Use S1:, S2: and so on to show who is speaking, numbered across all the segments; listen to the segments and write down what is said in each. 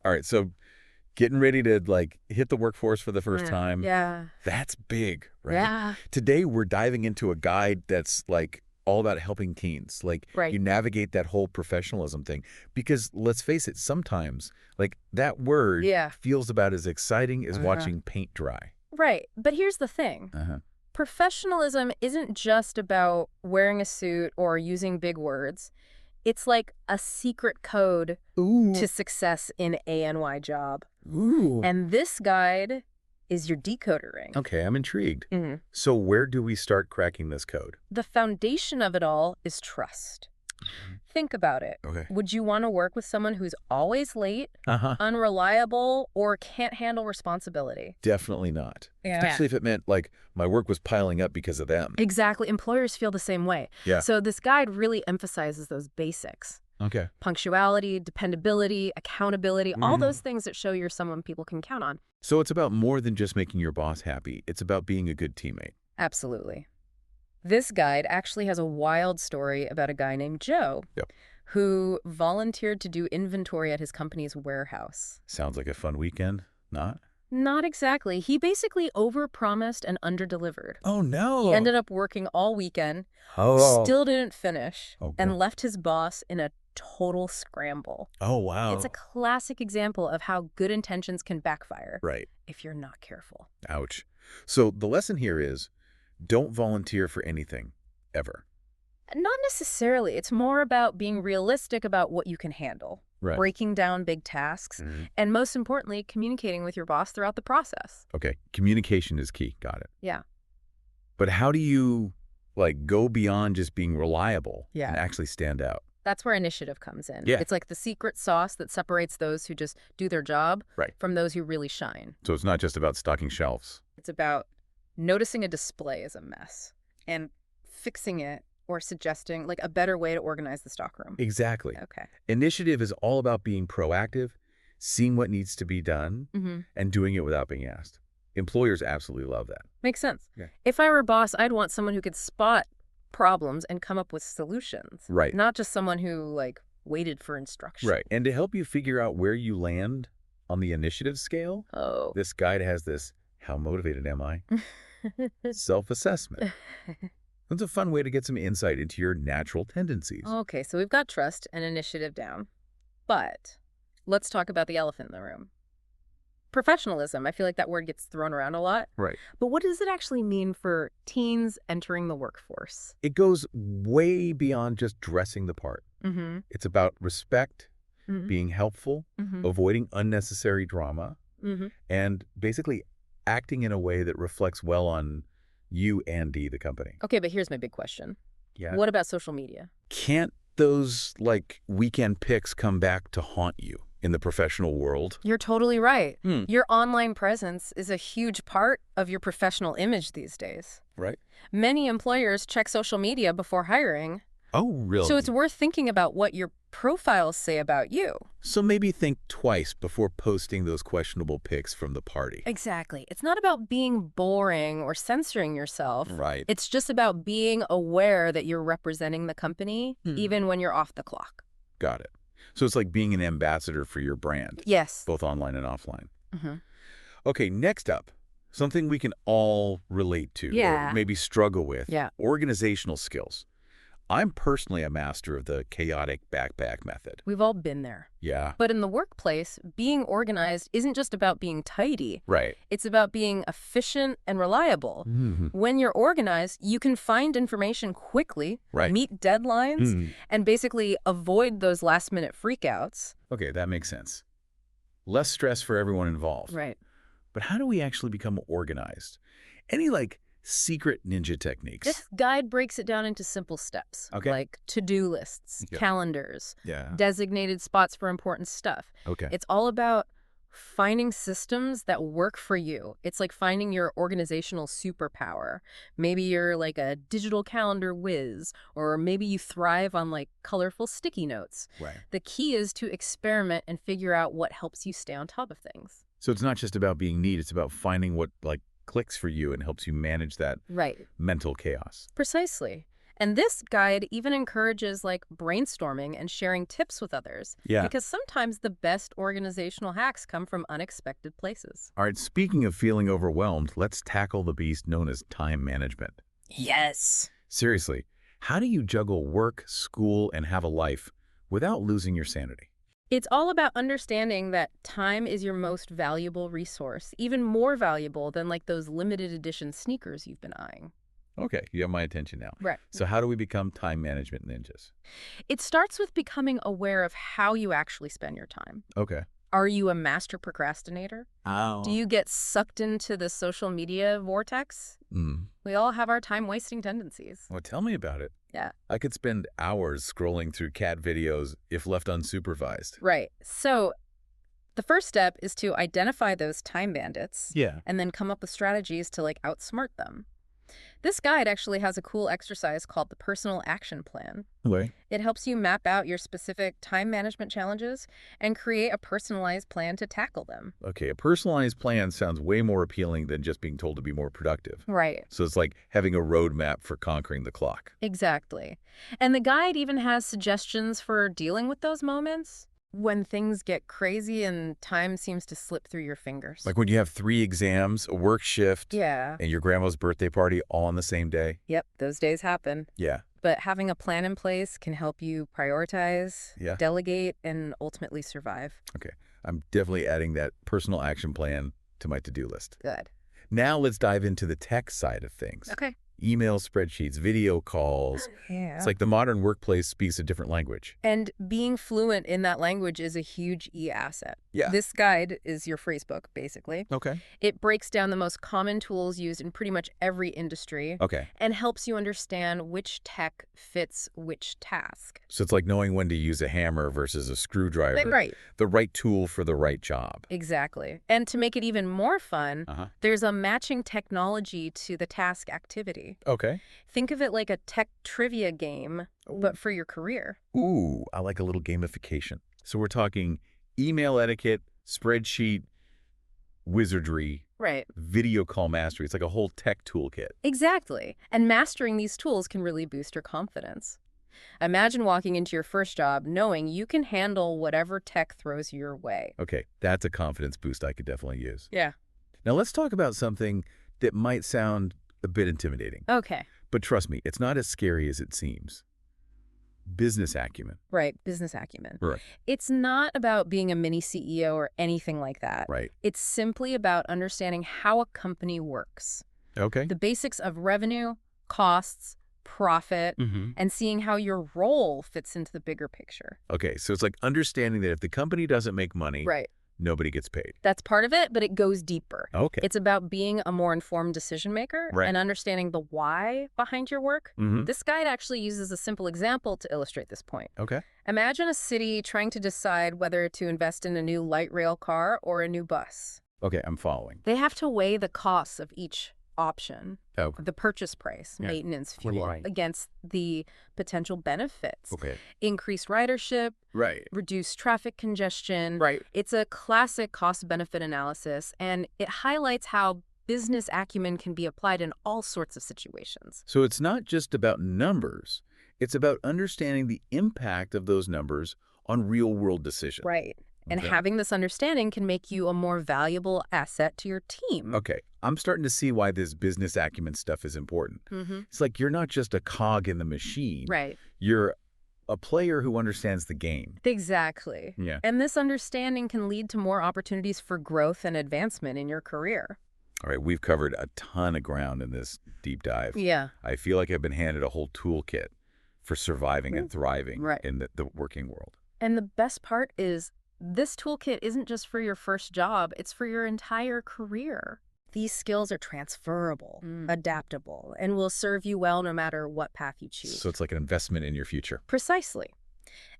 S1: All right, so getting ready to like hit the workforce for the first time.
S2: Yeah.
S1: That's big, right?
S2: Yeah.
S1: Today we're diving into a guide that's like all about helping teens. Like
S2: Right.
S1: you navigate that whole professionalism thing. Because let's face it, sometimes like that word feels about as exciting as watching paint dry.
S2: Right. But here's the thing. Professionalism isn't just about wearing a suit or using big words. It's like a secret code to success in a ANY job. And this guide is your decoder ring.
S1: Okay, I'm intrigued. So where do we start cracking this code?
S2: The foundation of it all is trust. Think about it.
S1: Okay.
S2: Would you want to work with someone who's always late, unreliable, or can't handle responsibility?
S1: Definitely not.
S2: Yeah.
S1: Especially if it meant like my work was piling up because of them.
S2: Exactly. Employers feel the same way.
S1: Yeah.
S2: So this guide really emphasizes those basics.
S1: Okay.
S2: Punctuality, dependability, accountability, all those things that show you're someone people can count on.
S1: So it's about more than just making your boss happy. It's about being a good teammate.
S2: Absolutely. This guide actually has a wild story about a guy named Joe who volunteered to do inventory at his company's warehouse.
S1: Sounds like a fun weekend, not?
S2: Not exactly. He basically overpromised and underdelivered.
S1: Oh, no.
S2: He ended up working all weekend, still didn't finish, and
S1: God.
S2: left his boss in a total scramble.
S1: Oh, wow.
S2: It's a classic example of how good intentions can backfire if you're not careful.
S1: Ouch. So the lesson here is don't volunteer for anything, ever.
S2: Not necessarily. It's more about being realistic about what you can handle, breaking down big tasks, and most importantly, communicating with your boss throughout the process.
S1: Okay, communication is key. Got it.
S2: Yeah.
S1: But how do you, like, go beyond just being reliable and actually stand out?
S2: That's where initiative comes in.
S1: Yeah.
S2: It's like the secret sauce that separates those who just do their job from those who really shine.
S1: So it's not just about stocking shelves.
S2: It's about noticing a display as a mess and fixing it or suggesting like a better way to organize the stockroom.
S1: Exactly.
S2: Okay.
S1: Initiative is all about being proactive, seeing what needs to be done, and doing it without being asked. Employers absolutely love that.
S2: Makes sense.
S1: Yeah.
S2: If I were a boss, I'd want someone who could spot problems and come up with solutions.
S1: Right.
S2: Not just someone who like waited for instruction.
S1: Right. And to help you figure out where you land on the initiative scale, this guide has this, how motivated am I? Self-assessment. That's a fun way to get some insight into your natural tendencies.
S2: Okay, so we've got trust and initiative down. But let's talk about the elephant in the room. Professionalism. I feel like that word gets thrown around a lot.
S1: Right.
S2: But what does it actually mean for teens entering the workforce?
S1: It goes way beyond just dressing the part. It's about respect, being helpful, avoiding unnecessary drama, and basically acting in a way that reflects well on you and the company.
S2: Okay, but here's my big question.
S1: Yeah.
S2: What about social media?
S1: Can't those like weekend pics come back to haunt you in the professional world?
S2: You're totally right. Your online presence is a huge part of your professional image these days.
S1: Right.
S2: Many employers check social media before hiring.
S1: Oh, really?
S2: So it's worth thinking about what your profiles say about you.
S1: So maybe think twice before posting those questionable pics from the party.
S2: Exactly. It's not about being boring or censoring yourself.
S1: Right.
S2: It's just about being aware that you're representing the company even when you're off the clock.
S1: Got it. So it's like being an ambassador for your brand.
S2: Yes.
S1: Both online and offline. Okay, next up, something we can all relate to or maybe struggle with. Organizational skills. I'm personally a master of the chaotic backpack method.
S2: We've all been there.
S1: Yeah.
S2: But in the workplace, being organized isn't just about being tidy.
S1: Right.
S2: It's about being efficient and reliable. When you're organized, you can find information quickly, meet deadlines, and basically avoid those last-minute freakouts.
S1: Okay, that makes sense. Less stress for everyone involved.
S2: Right.
S1: But how do we actually become organized? Any, like, secret ninja techniques?
S2: This guide breaks it down into simple steps, like to-do lists, calendars, designated spots for important stuff. It's all about finding systems that work for you. It's like finding your organizational superpower. Maybe you're like a digital calendar whiz, or maybe you thrive on like colorful sticky notes. The key is to experiment and figure out what helps you stay on top of things.
S1: So it's not just about being neat, it's about finding what like clicks for you and helps you manage that mental chaos.
S2: Precisely. And this guide even encourages like brainstorming and sharing tips with others.
S1: Yeah.
S2: Because sometimes the best organizational hacks come from unexpected places.
S1: All right, speaking of feeling overwhelmed, let's tackle the beast known as time management.
S2: Yes.
S1: Seriously, how do you juggle work, school, and have a life without losing your sanity?
S2: It's all about understanding that time is your most valuable resource, even more valuable than like those limited edition sneakers you've been eyeing.
S1: Okay, you have my attention now.
S2: Right.
S1: So how do we become time management ninjas?
S2: It starts with becoming aware of how you actually spend your time.
S1: Okay.
S2: Are you a master procrastinator?
S1: Oh.
S2: Do you get sucked into the social media vortex? We all have our time-wasting tendencies.
S1: Well, tell me about it.
S2: Yeah.
S1: I could spend hours scrolling through cat videos if left unsupervised.
S2: Right. So the first step is to identify those time bandits.
S1: Yeah.
S2: And then come up with strategies to like outsmart them. This guide actually has a cool exercise called the Personal Action Plan.
S1: Okay.
S2: It helps you map out your specific time management challenges and create a personalized plan to tackle them.
S1: Okay, a personalized plan sounds way more appealing than just being told to be more productive.
S2: Right.
S1: So it's like having a roadmap for conquering the clock.
S2: Exactly. And the guide even has suggestions for dealing with those moments when things get crazy and time seems to slip through your fingers.
S1: Like when you have 3 exams, a work shift,
S2: Yeah.
S1: and your grandma's birthday party all on the same day.
S2: Yep, those days happen.
S1: Yeah.
S2: But having a plan in place can help you prioritize,
S1: Yeah.
S2: delegate, and ultimately survive.
S1: Okay. I'm definitely adding that personal action plan to my to-do list.
S2: Good.
S1: Now let's dive into the tech side of things.
S2: Okay.
S1: Email spreadsheets, video calls.
S2: Yeah.
S1: It's like the modern workplace speaks a different language.
S2: And being fluent in that language is a huge e-asset.
S1: Yeah.
S2: This guide is your phrase book, basically.
S1: Okay.
S2: It breaks down the most common tools used in pretty much every industry.
S1: Okay.
S2: And helps you understand which tech fits which task.
S1: So it's like knowing when to use a hammer versus a screwdriver.
S2: Right.
S1: The right tool for the right job.
S2: Exactly. And to make it even more fun, there's a matching technology to the task activity.
S1: Okay.
S2: Think of it like a tech trivia game, but for your career.
S1: Ooh, I like a little gamification. So we're talking email etiquette, spreadsheet, wizardry,
S2: Right.
S1: video call mastery. It's like a whole tech toolkit.
S2: Exactly. And mastering these tools can really boost your confidence. Imagine walking into your first job knowing you can handle whatever tech throws your way.
S1: Okay, that's a confidence boost I could definitely use.
S2: Yeah.
S1: Now let's talk about something that might sound a bit intimidating.
S2: Okay.
S1: But trust me, it's not as scary as it seems. Business acumen.
S2: Right. Business acumen.
S1: Right.
S2: It's not about being a mini CEO or anything like that.
S1: Right.
S2: It's simply about understanding how a company works.
S1: Okay.
S2: The basics of revenue, costs, profit, and seeing how your role fits into the bigger picture.
S1: Okay, so it's like understanding that if the company doesn't make money,
S2: Right.
S1: nobody gets paid.
S2: That's part of it, but it goes deeper.
S1: Okay.
S2: It's about being a more informed decision maker and understanding the why behind your work. This guide actually uses a simple example to illustrate this point.
S1: Okay.
S2: Imagine a city trying to decide whether to invest in a new light rail car or a new bus.
S1: Okay, I'm following.
S2: They have to weigh the costs of each option, the purchase price,
S1: Yeah.
S2: maintenance, fuel,
S1: Right.
S2: against the potential benefits.
S1: Okay.
S2: Increased ridership,
S1: Right.
S2: reduced traffic congestion.
S1: Right.
S2: It's a classic cost-benefit analysis, and it highlights how business acumen can be applied in all sorts of situations.
S1: So it's not just about numbers. It's about understanding the impact of those numbers on real-world decisions.
S2: Right. And
S1: Okay.
S2: having this understanding can make you a more valuable asset to your team.
S1: Okay, I'm starting to see why this business acumen stuff is important. It's like you're not just a cog in the machine.
S2: Right.
S1: You're a player who understands the game.
S2: Exactly.
S1: Yeah.
S2: And this understanding can lead to more opportunities for growth and advancement in your career.
S1: All right, we've covered a ton of ground in this deep dive.
S2: Yeah.
S1: I feel like I've been handed a whole toolkit for surviving and thriving
S2: Right.
S1: in the working world.
S2: And the best part is this toolkit isn't just for your first job, it's for your entire career. These skills are transferable, adaptable, and will serve you well no matter what path you choose.
S1: So it's like an investment in your future.
S2: Precisely.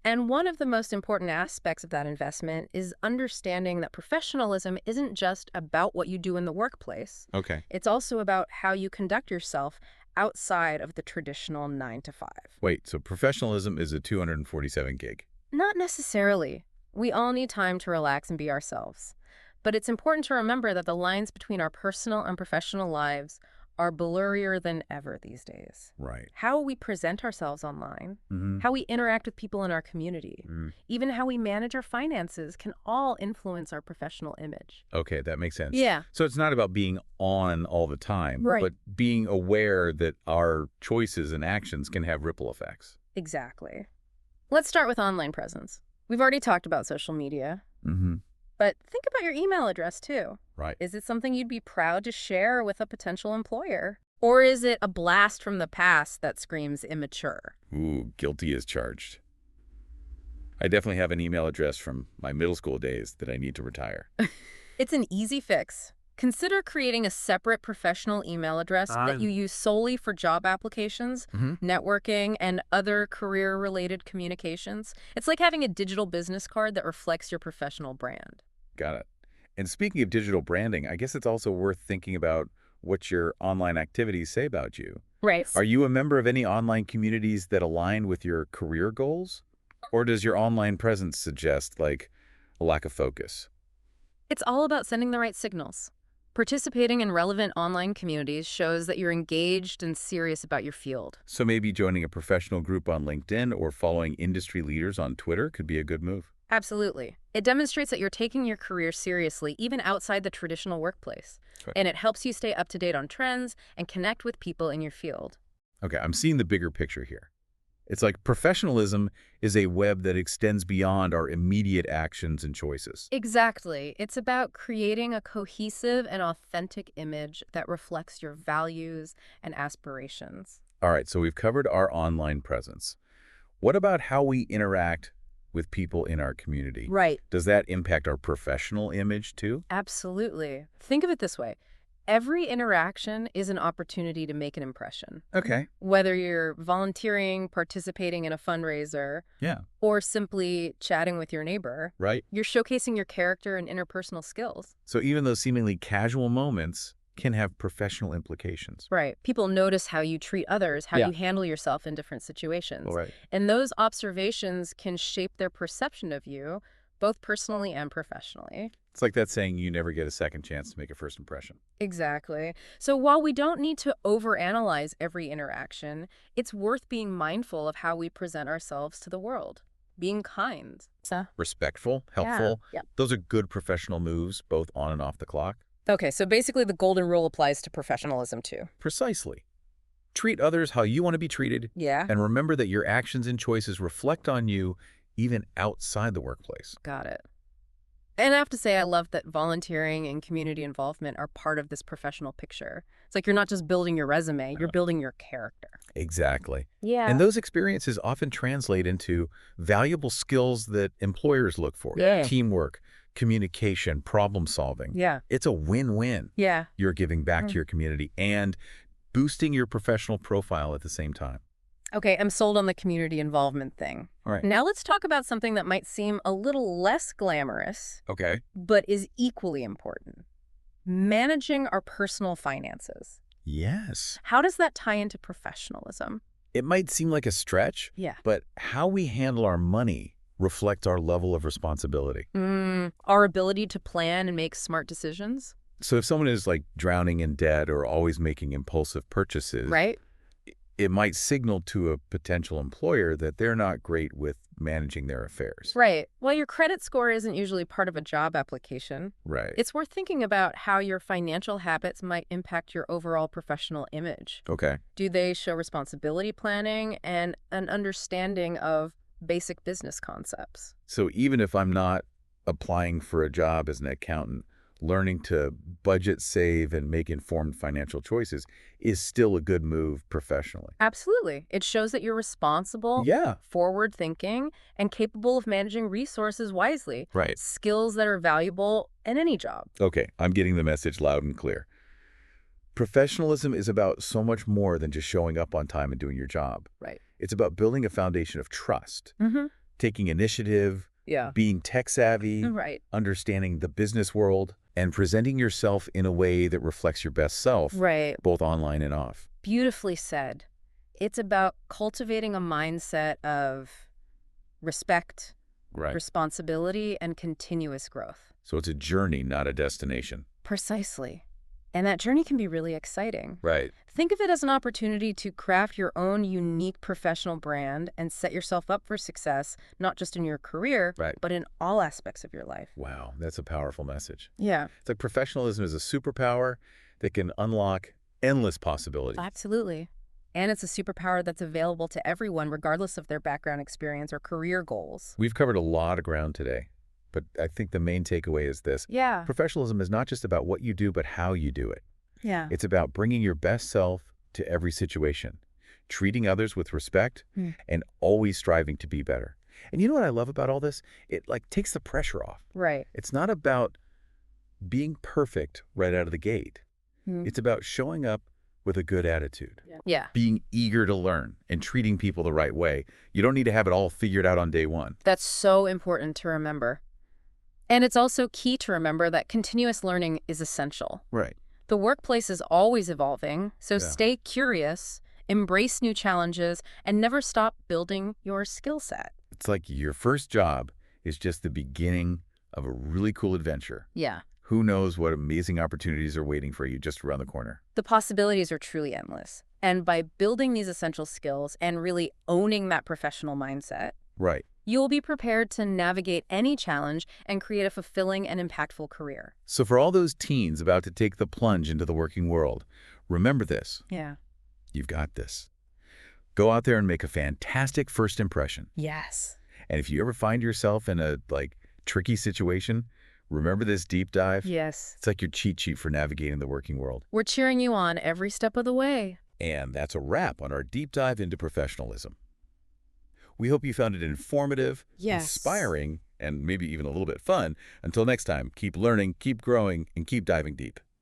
S2: And one of the most important aspects of that investment is understanding that professionalism isn't just about what you do in the workplace.
S1: Okay.
S2: It's also about how you conduct yourself outside of the traditional 9-to-5.
S1: Wait, so professionalism is a 247 gig.
S2: Not necessarily. We all need time to relax and be ourselves. But it's important to remember that the lines between our personal and professional lives are blurrier than ever these days.
S1: Right.
S2: How we present ourselves online, how we interact with people in our community, even how we manage our finances can all influence our professional image.
S1: Okay, that makes sense.
S2: Yeah.
S1: So it's not about being on all the time,
S2: Right.
S1: but being aware that our choices and actions can have ripple effects.
S2: Exactly. Let's start with online presence. We've already talked about social media. But think about your email address, too.
S1: Right.
S2: Is it something you'd be proud to share with a potential employer? Or is it a blast from the past that screams immature?
S1: Ooh, guilty as charged. I definitely have an email address from my middle school days that I need to retire.
S2: It's an easy fix. Consider creating a separate professional email address that you use solely for job applications, networking, and other career-related communications. It's like having a digital business card that reflects your professional brand.
S1: Got it. And speaking of digital branding, I guess it's also worth thinking about what your online activities say about you.
S2: Right.
S1: Are you a member of any online communities that align with your career goals? Or does your online presence suggest, like, a lack of focus?
S2: It's all about sending the right signals. Participating in relevant online communities shows that you're engaged and serious about your field.
S1: So maybe joining a professional group on LinkedIn or following industry leaders on Twitter could be a good move.
S2: Absolutely. It demonstrates that you're taking your career seriously, even outside the traditional workplace. Right. And it helps you stay up to date on trends and connect with people in your field.
S1: Okay, I'm seeing the bigger picture here. It's like professionalism is a web that extends beyond our immediate actions and choices.
S2: Exactly. It's about creating a cohesive and authentic image that reflects your values and aspirations.
S1: All right, so we've covered our online presence. What about how we interact with people in our community?
S2: Right.
S1: Does that impact our professional image too?
S2: Absolutely. Think of it this way. Every interaction is an opportunity to make an impression.
S1: Okay.
S2: Whether you're volunteering, participating in a fundraiser, or simply chatting with your neighbor,
S1: right,
S2: you're showcasing your character and interpersonal skills.
S1: So even those seemingly casual moments can have professional implications.
S2: Right. People notice how you treat others, how you handle yourself in different situations.
S1: Right.
S2: And those observations can shape their perception of you, both personally and professionally.
S1: It's like that saying, you never get a second chance to make a first impression.
S2: Exactly. So while we don't need to overanalyze every interaction, it's worth being mindful of how we present ourselves to the world. Being kind.
S1: Respectful, helpful.
S2: Yeah.
S1: Those are good professional moves, both on and off the clock.
S2: Okay, so basically the golden rule applies to professionalism too.
S1: Precisely. Treat others how you want to be treated.
S2: Yeah.
S1: And remember that your actions and choices reflect on you even outside the workplace.
S2: Got it. And I have to say, I love that volunteering and community involvement are part of this professional picture. It's like you're not just building your resume, you're building your character.
S1: Exactly.
S2: Yeah.
S1: And those experiences often translate into valuable skills that employers look for.
S2: Yeah.
S1: Teamwork, communication, problem solving.
S2: Yeah.
S1: It's a win-win.
S2: Yeah.
S1: You're giving back to your community and boosting your professional profile at the same time.
S2: Okay, I'm sold on the community involvement thing.
S1: All right.
S2: Now let's talk about something that might seem a little less glamorous,
S1: Okay.
S2: but is equally important. Managing our personal finances.
S1: Yes.
S2: How does that tie into professionalism?
S1: It might seem like a stretch, but how we handle our money reflects our level of responsibility.
S2: Our ability to plan and make smart decisions.
S1: So if someone is like drowning in debt or always making impulsive purchases,
S2: right,
S1: it might signal to a potential employer that they're not great with managing their affairs.
S2: Right. Well, your credit score isn't usually part of a job application.
S1: Right.
S2: It's worth thinking about how your financial habits might impact your overall professional image.
S1: Okay.
S2: Do they show responsibility planning and an understanding of basic business concepts?
S1: So even if I'm not applying for a job as an accountant, learning to budget, save, and make informed financial choices is still a good move professionally.
S2: Absolutely. It shows that you're responsible, forward-thinking, and capable of managing resources wisely.
S1: Right.
S2: Skills that are valuable in any job.
S1: Okay, I'm getting the message loud and clear. Professionalism is about so much more than just showing up on time and doing your job.
S2: Right.
S1: It's about building a foundation of trust, taking initiative, being tech-savvy, understanding the business world, and presenting yourself in a way that reflects your best self, both online and off.
S2: Beautifully said. It's about cultivating a mindset of respect, responsibility, and continuous growth.
S1: So it's a journey, not a destination.
S2: Precisely. And that journey can be really exciting.
S1: Right.
S2: Think of it as an opportunity to craft your own unique professional brand and set yourself up for success, not just in your career, but in all aspects of your life.
S1: Wow, that's a powerful message.
S2: Yeah.
S1: It's like professionalism is a superpower that can unlock endless possibilities.
S2: Absolutely. And it's a superpower that's available to everyone, regardless of their background, experience, or career goals.
S1: We've covered a lot of ground today, but I think the main takeaway is this.
S2: Yeah.
S1: Professionalism is not just about what you do, but how you do it.
S2: Yeah.
S1: It's about bringing your best self to every situation, treating others with respect, and always striving to be better. And you know what I love about all this? It takes the pressure off.
S2: Right.
S1: It's not about being perfect right out of the gate. It's about showing up with a good attitude.
S2: Yeah.
S1: Being eager to learn and treating people the right way. You don't need to have it all figured out on day one.
S2: That's so important to remember. And it's also key to remember that continuous learning is essential.
S1: Right.
S2: The workplace is always evolving, so stay curious, embrace new challenges, and never stop building your skill set.
S1: It's like your first job is just the beginning of a really cool adventure.
S2: Yeah.
S1: Who knows what amazing opportunities are waiting for you just around the corner.
S2: The possibilities are truly endless. And by building these essential skills and really owning that professional mindset,
S1: right,
S2: you'll be prepared to navigate any challenge and create a fulfilling and impactful career.
S1: So for all those teens about to take the plunge into the working world, remember this.
S2: Yeah.
S1: You've got this. Go out there and make a fantastic first impression.
S2: Yes.
S1: And if you ever find yourself in a, tricky situation, remember this deep dive?
S2: Yes.
S1: It's like your cheat sheet for navigating the working world.
S2: We're cheering you on every step of the way.
S1: And that's a wrap on our deep dive into professionalism. We hope you found it informative, inspiring, and maybe even a little bit fun. Until next time, keep learning, keep growing, and keep diving deep.